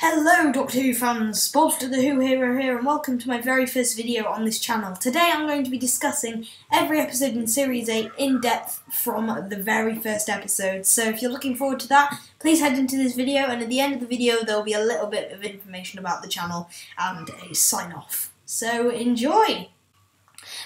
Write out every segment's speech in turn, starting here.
Hello Doctor Who fans, Bolster the Who Hero here and welcome to my very first video on this channel. Today I'm going to be discussing every episode in Series 8 in depth from the very first episode. So if you're looking forward to that, please head into this video, and at the end of the video there'll be a little bit of information about the channel and a sign off. So enjoy!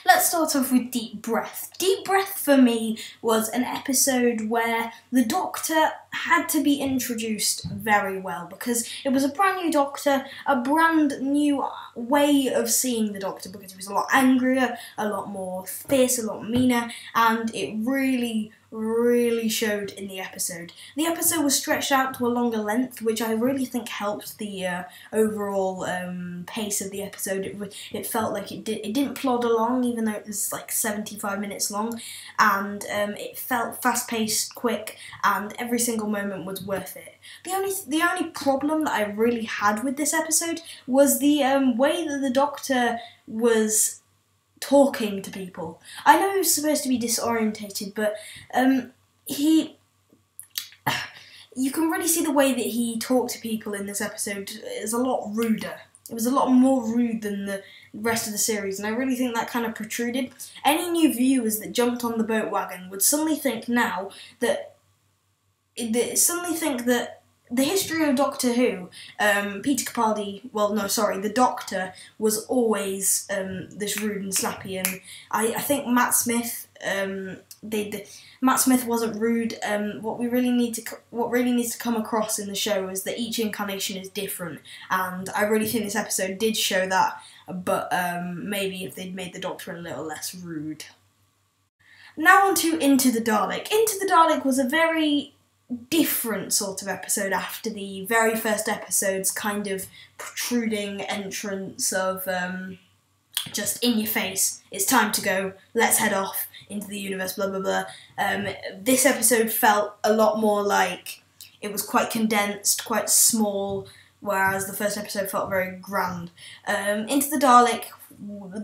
Let's start off with Deep Breath. Deep Breath for me was an episode where the Doctor had to be introduced very well because it was a brand new Doctor, a brand new way of seeing the Doctor because he was a lot angrier, a lot more fierce, a lot meaner, and it really showed in the episode. The episode was stretched out to a longer length, which I really think helped the overall pace of the episode. It felt like it didn't plod along, even though it was like 75 minutes long, and it felt fast-paced, quick, and every single moment was worth it. The only problem that I really had with this episode was the way that the Doctor was talking to people. I know he was supposed to be disorientated, but you can really see the way that he talked to people in this episode is a lot ruder. It was a lot more rude than the rest of the series, and I really think that kind of protruded. Any new viewers that jumped on the boat wagon would suddenly think now that the history of Doctor Who, Peter Capaldi, the Doctor was always this rude and snappy, and I think Matt Smith, Matt Smith wasn't rude. What really needs to come across in the show is that each incarnation is different, and I really think this episode did show that. But maybe if they'd made the Doctor a little less rude. Now on to Into the Dalek. Into the Dalek was a very different sort of episode after the very first episode's kind of protruding entrance of just in your face, it's time to go, let's head off into the universe, blah blah blah. This episode felt a lot more like it was quite condensed, quite small, whereas the first episode felt very grand. Into the Dalek,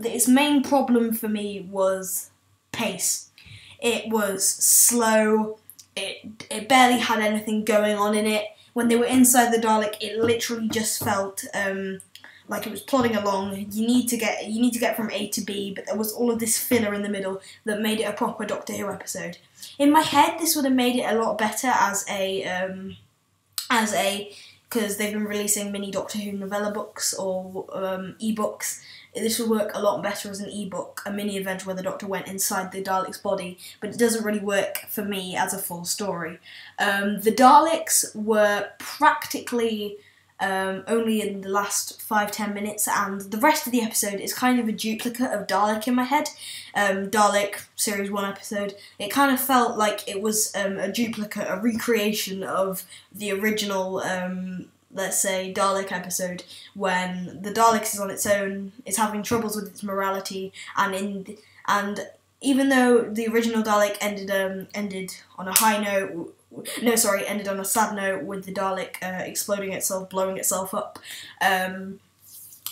its main problem for me was pace. It was slow. It barely had anything going on in it. When they were inside the Dalek, it literally just felt like it was plodding along. You need to get from A to B, but there was all of this filler in the middle that made it a proper Doctor Who episode. In my head, this would have made it a lot better because they've been releasing mini Doctor Who novella books or e-books. This would work a lot better as an e-book, a mini event where the Doctor went inside the Dalek's body, but it doesn't really work for me as a full story. The Daleks were practically only in the last 5-10 minutes, and the rest of the episode is kind of a duplicate of Dalek in my head. Dalek, Series 1 episode, it kind of felt like it was a duplicate, a recreation of the original let's say, Dalek episode, when the Dalek is on its own, is having troubles with its morality, and even though the original Dalek ended on a high note, ended on a sad note with the Dalek exploding itself, blowing itself up. I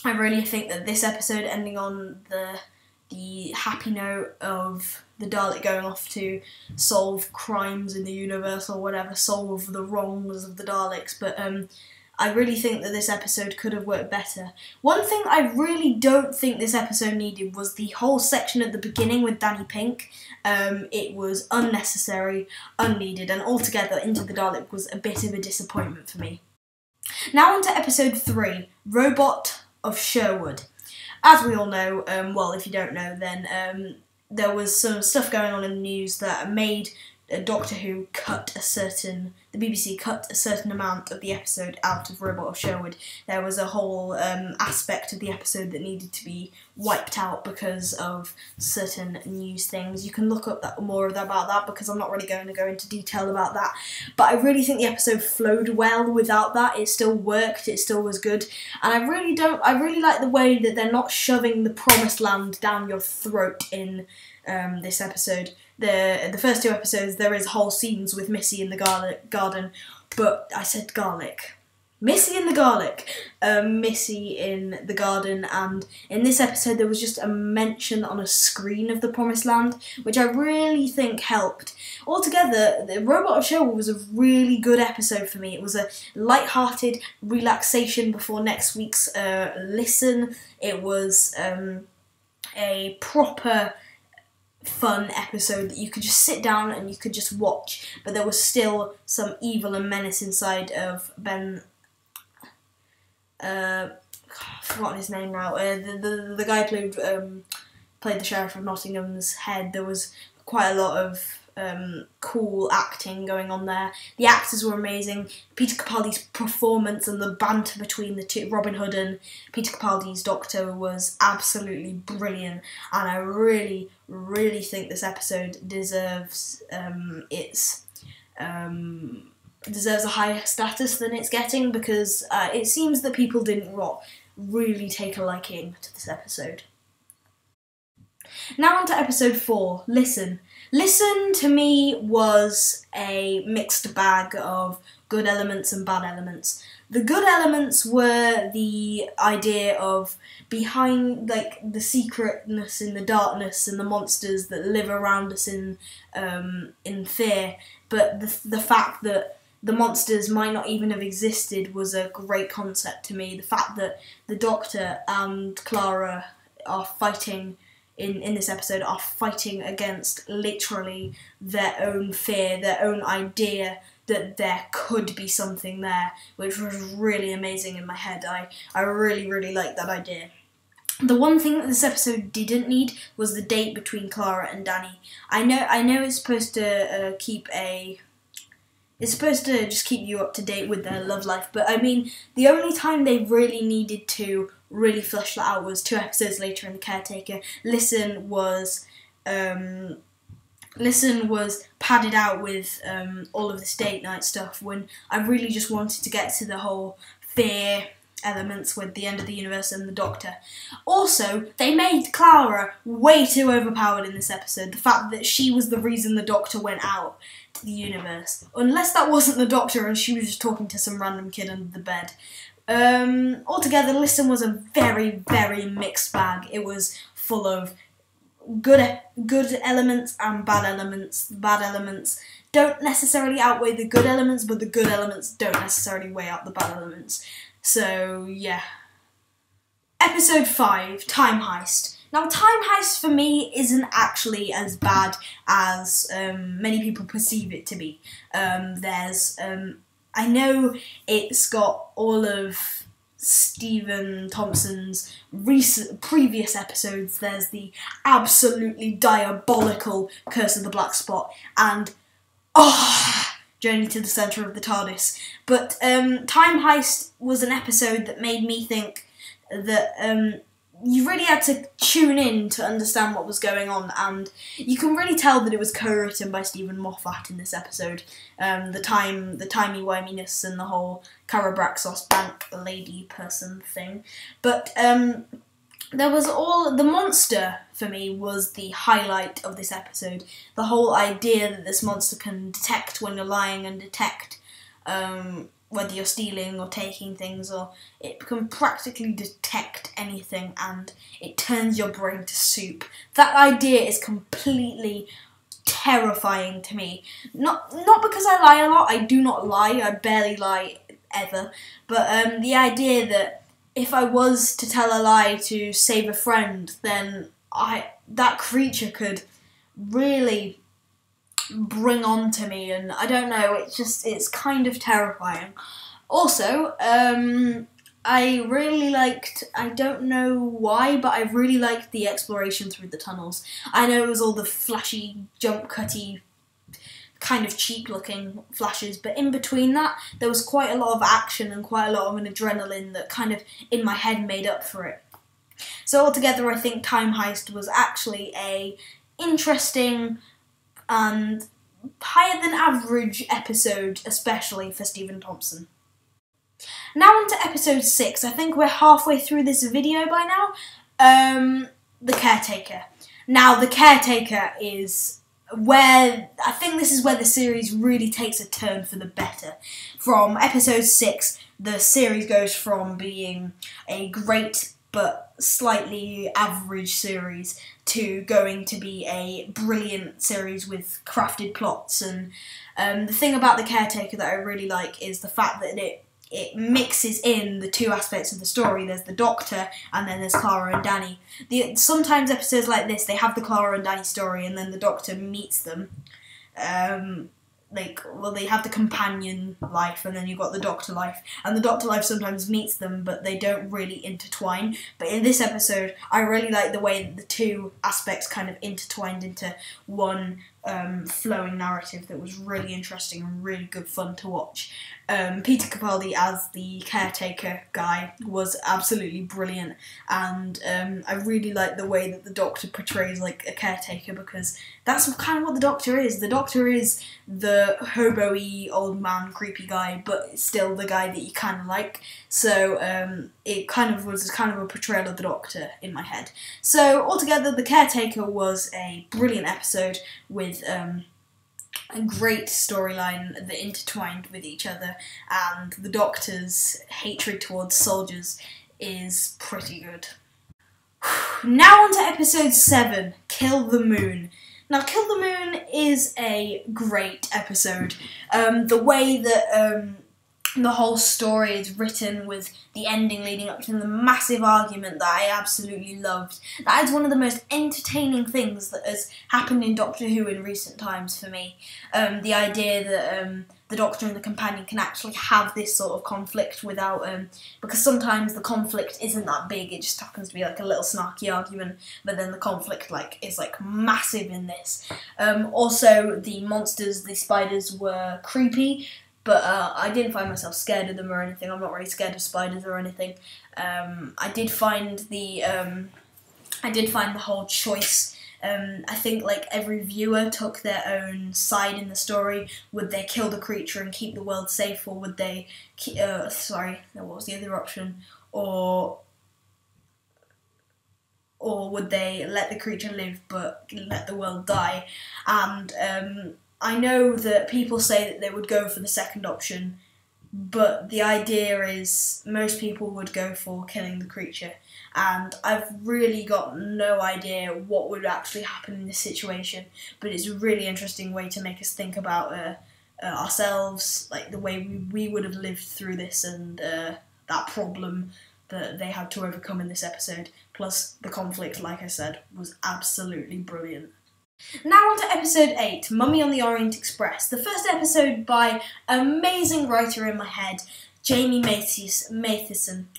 really think that this episode ending on the happy note of the Dalek going off to solve crimes in the universe or whatever, solve the wrongs of the Daleks, but I really think that this episode could have worked better. One thing I really don't think this episode needed was the whole section at the beginning with Danny Pink. It was unnecessary, unneeded, and altogether Into the Dalek was a bit of a disappointment for me. Now on to episode 3, Robot of Sherwood. As we all know, well, if you don't know, then there was some stuff going on in the news that made Doctor Who the BBC cut a certain amount of the episode out of Robot of Sherwood. There was a whole aspect of the episode that needed to be wiped out because of certain news things. You can look up more about that because I'm not really going to go into detail about that. But I really think the episode flowed well without that. It still worked, it still was good. And I really like the way that they're not shoving the promised land down your throat in this episode. The first 2 episodes, there is whole scenes with Missy in the garden, but I said garlic. Missy in the garlic, Missy in the garden, and in this episode there was just a mention on a screen of the Promised Land, which I really think helped. Altogether, the Robot of Chernobyl was a really good episode for me. It was a light-hearted relaxation before next week's listen. It was a proper fun episode that you could just sit down and you could just watch, but there was still some evil and menace inside of Ben. I've forgotten his name now. The guy who played the Sheriff of Nottingham's head. There was quite a lot of cool acting going on there. The actors were amazing. Peter Capaldi's performance and the banter between the two, Robin Hood and Peter Capaldi's Doctor, was absolutely brilliant, and I really, really think this episode deserves deserves a higher status than it's getting, because it seems that people didn't really take a liking to this episode. Now on to episode 4, Listen. Listen, to me, was a mixed bag of good elements and bad elements. The good elements were the idea of behind, like, the secretness in the darkness and the monsters that live around us in fear, but the fact that the monsters might not even have existed was a great concept to me. The fact that the Doctor and Clara are fighting in this episode are fighting against literally their own fear, their own idea that there could be something there, which was really amazing in my head. I really, really liked that idea. The one thing that this episode didn't need was the date between Clara and Danny. I know it's supposed to it's supposed to just keep you up to date with their love life, but I mean, the only time they really needed to really flesh that out was 2 episodes later in The Caretaker. Listen was padded out with all of this date night stuff, when I really just wanted to get to the whole fear elements with the end of the universe and the Doctor. Also, they made Clara way too overpowered in this episode. The fact that she was the reason the Doctor went out to the universe. Unless that wasn't the Doctor and she was just talking to some random kid under the bed. Altogether, Listen was a very, very mixed bag. It was full of good elements and bad elements. The bad elements don't necessarily outweigh the good elements, but the good elements don't necessarily weigh out the bad elements. So, yeah. Episode 5, Time Heist. Now, Time Heist for me isn't actually as bad as many people perceive it to be. I know it's got all of Stephen Thompson's previous episodes. There's the absolutely diabolical Curse of the Black Spot and Journey to the Centre of the TARDIS. But Time Heist was an episode that made me think that you really had to tune in to understand what was going on, and you can really tell that it was co-written by Stephen Moffat in this episode. The timey-wiminess and the whole Carabraxos bank lady person thing. But there was the monster, for me, was the highlight of this episode. The whole idea that this monster can detect when you're lying and detect whether you're stealing or taking things, or it can practically detect anything and it turns your brain to soup. That idea is completely terrifying to me. Not because I lie a lot, I do not lie, I barely lie ever, but the idea that if I was to tell a lie to save a friend, then that creature could really bring on to me, and I don't know, it's kind of terrifying. Also, I really liked, I don't know why, but I really liked the exploration through the tunnels. I know it was all the flashy, jump cutty, kind of cheap looking flashes, but in between that, there was quite a lot of action and quite a lot of an adrenaline that kind of, in my head, made up for it. So altogether, I think Time Heist was actually a interesting and higher than average episode, especially for Stephen Thompson. Now on to episode 6. I think we're halfway through this video by now. The Caretaker. Now, The Caretaker is where I think this is where the series really takes a turn for the better. From episode 6, the series goes from being a great but slightly average series to going to be a brilliant series with crafted plots. And the thing about The Caretaker that I really like is the fact that it mixes in the two aspects of the story. There's the Doctor, and then there's Clara and Danny. Sometimes episodes like this, they have the Clara and Danny story, and then the Doctor meets them. They have the companion life, and then you've got the Doctor life. And the Doctor life sometimes meets them, but they don't really intertwine. But in this episode, I really like the way that the two aspects kind of intertwined into one flowing narrative that was really interesting and really good fun to watch. Peter Capaldi as the caretaker guy was absolutely brilliant, and I really like the way that the Doctor portrays like a caretaker, because that's kind of what the Doctor is. The Doctor is the hobo-y, old man, creepy guy, but still the guy that you kind of like. So it kind of was kind of a portrayal of the Doctor in my head. So altogether, The Caretaker was a brilliant episode with a great storyline that intertwined with each other, and the Doctor's hatred towards soldiers is pretty good. Now on to episode 7, Kill the Moon. Now, Kill the Moon is a great episode. The way that the whole story is written, with the ending leading up to the massive argument that I absolutely loved. That is one of the most entertaining things that has happened in Doctor Who in recent times for me. The idea that the Doctor and the companion can actually have this sort of conflict without, because sometimes the conflict isn't that big, it just happens to be like a little snarky argument, but then the conflict is massive in this. Also, the monsters, the spiders, were creepy, but I didn't find myself scared of them or anything. I'm not really scared of spiders or anything. I did find the whole choice. I think every viewer took their own side in the story. Would they kill the creature and keep the world safe, or would they? What was the other option? Or would they let the creature live but let the world die? And I know that people say that they would go for the second option, but the idea is most people would go for killing the creature. And I've really got no idea what would actually happen in this situation, but it's a really interesting way to make us think about ourselves, like the way we would have lived through this, and that problem that they had to overcome in this episode. Plus, the conflict, like I said, was absolutely brilliant. Now on to episode 8, Mummy on the Orient Express. The first episode by amazing writer in my head, Jamie Matheson.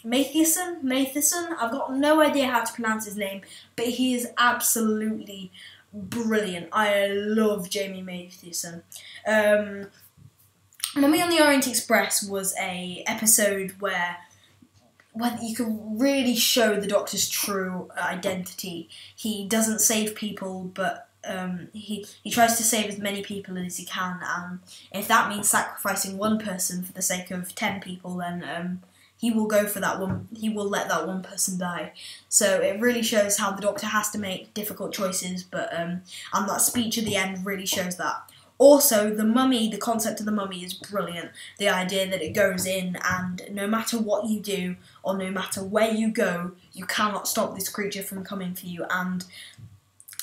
I've got no idea how to pronounce his name, but he is absolutely brilliant. I love Jamie Matheson. Mummy on the Orient Express was a episode where you can really show the Doctor's true identity. He doesn't save people, but he tries to save as many people as he can, and if that means sacrificing one person for the sake of 10 people, then he will go for that one. He will let that one person die. So it really shows how the Doctor has to make difficult choices, but and that speech at the end really shows that. Also, the mummy, the concept of the mummy is brilliant. The idea that it goes in, and no matter what you do, or no matter where you go, you cannot stop this creature from coming for you. And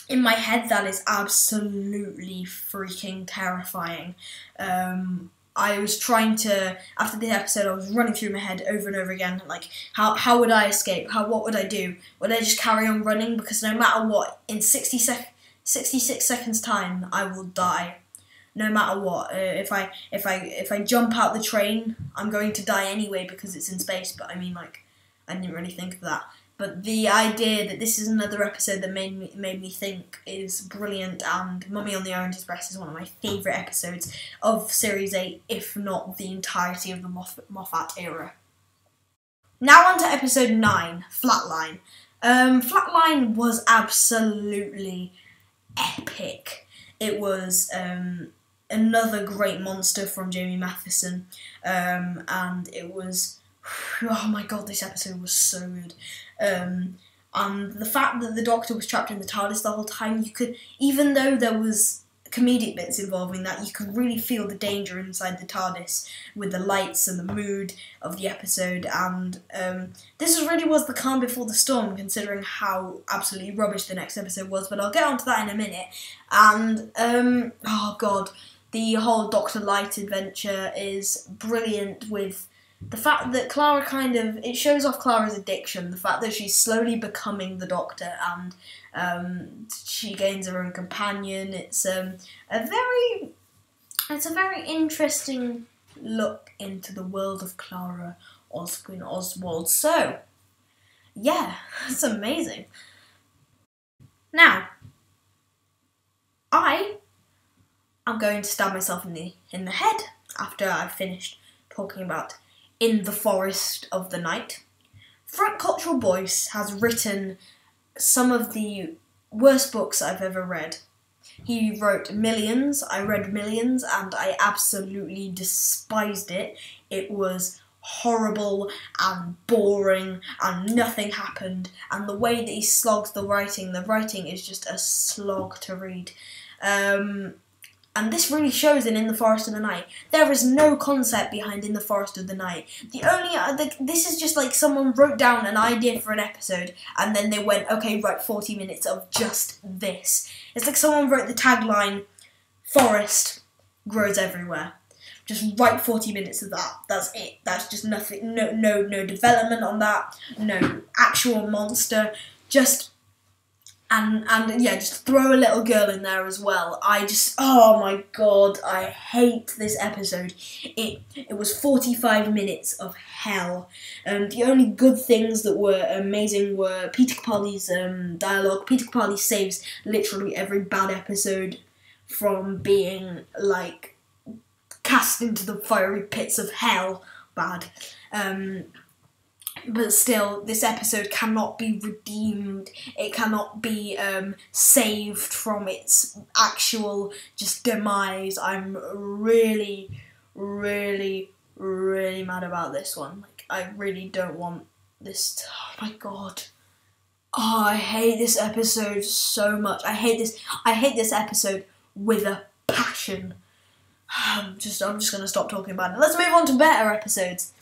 in my head, that is absolutely freaking terrifying. I was trying to, after the episode, I was running through my head over and over again, how would I escape? What would I do? Would I just carry on running? Because no matter what, in 66 seconds time, I will die. No matter what. If I jump out the train, I'm going to die anyway because it's in space. But I mean, I didn't really think of that. But the idea that this is another episode that made me think is brilliant, and Mummy on the Orient Express is one of my favourite episodes of Series 8, if not the entirety of the Moffat era. Now on to episode 9, Flatline. Flatline was absolutely epic. It was another great monster from Jamie Matheson, and it was... Oh my god, this episode was so good. And the fact that the Doctor was trapped in the TARDIS the whole time, you could, even though there was comedic bits involving that. You can really feel the danger inside the TARDIS with the lights and the mood of the episode, and this really was the calm before the storm, considering how absolutely rubbish the next episode was, but I'll get onto that in a minute. And oh god, the whole Dr. Light adventure is brilliant, with the fact that Clara it shows off Clara's addiction, the fact that she's slowly becoming the Doctor, and she gains her own companion. It's a very interesting look into the world of Clara Oswald. So, yeah, that's amazing. Now, I am going to stab myself in the head after I've finished talking about In the Forest of the Night. Frank Cottrell Boyce has written some of the worst books I've ever read. He wrote Millions. I read Millions and I absolutely despised it. It was horrible and boring and nothing happened, and the way that he slogs the writing is just a slog to read. And this really shows in the Forest of the Night. There is no concept behind In the Forest of the Night. This is just like someone wrote down an idea for an episode and then they went, okay, write 40 minutes of just this. It's like someone wrote the tagline, forest grows everywhere. Just write 40 minutes of that. That's it. That's just nothing. No development on that. No actual monster. Just just throw a little girl in there as well. Oh my god, I hate this episode. It was 45 minutes of hell. The only good things that were amazing were Peter Capaldi's dialogue. Peter Capaldi saves literally every bad episode from being, like, cast into the fiery pits of hell bad. But still, this episode cannot be redeemed. It cannot be saved from its actual just demise. I'm really, really, really mad about this one. Like, I really don't want this. Oh my god. Oh, I hate this episode so much. I hate this episode with a passion. I'm just gonna stop talking about it. Let's move on to better episodes.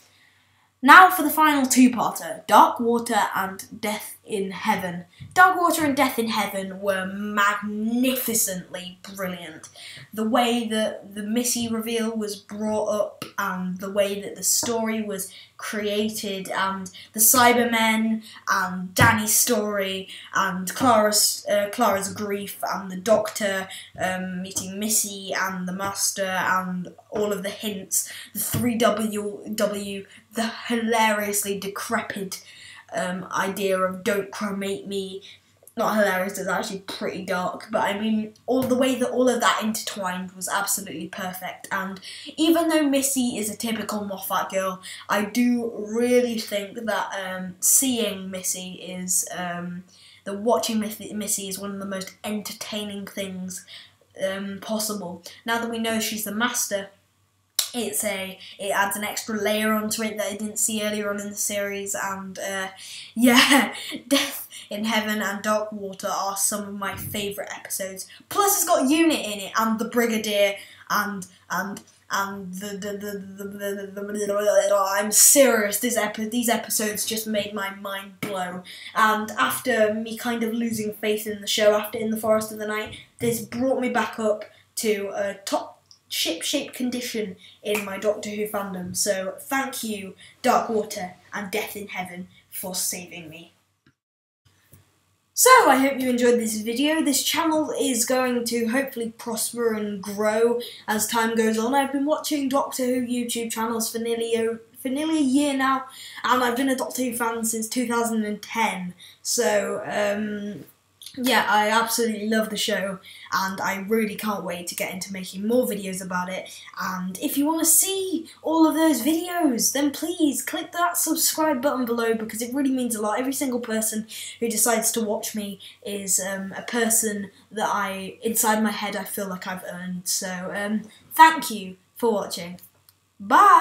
Now for the final two-parter, Dark Water and Death in Heaven. Dark Water and Death in Heaven were magnificently brilliant. The way that the Missy reveal was brought up, and the way that the story was created, and the Cybermen, and Danny's story, and Clara's grief, and the Doctor meeting Missy, and the Master, and all of the hints, the 3W, the hilariously decrepit idea of don't cremate me. Not hilarious, it's actually pretty dark, but I mean, the way that all of that intertwined was absolutely perfect. And even though Missy is a typical Moffat girl, I do really think that seeing Missy is, watching Missy is one of the most entertaining things possible. Now that we know she's the Master, it adds an extra layer onto it that I didn't see earlier on in the series, and yeah, Death in Heaven and Dark Water are some of my favourite episodes. Plus, it's got Unit in it, and the Brigadier, and I'm serious. These episodes just made my mind blow. And after me kind of losing faith in the show after In the Forest of the Night, this brought me back up to a top ship-shape condition in my Doctor Who fandom. So thank you, Dark Water and Death in Heaven, for saving me. So I hope you enjoyed this video. This channel is going to hopefully prosper and grow as time goes on. I've been watching Doctor Who YouTube channels for nearly a year now, and I've been a Doctor Who fan since 2010. So yeah, I absolutely love the show, and I really can't wait to get into making more videos about it. And if you want to see all of those videos, then please click that subscribe button below, because it really means a lot. Every single person who decides to watch me is a person that inside my head, I feel like I've earned. So thank you for watching. Bye!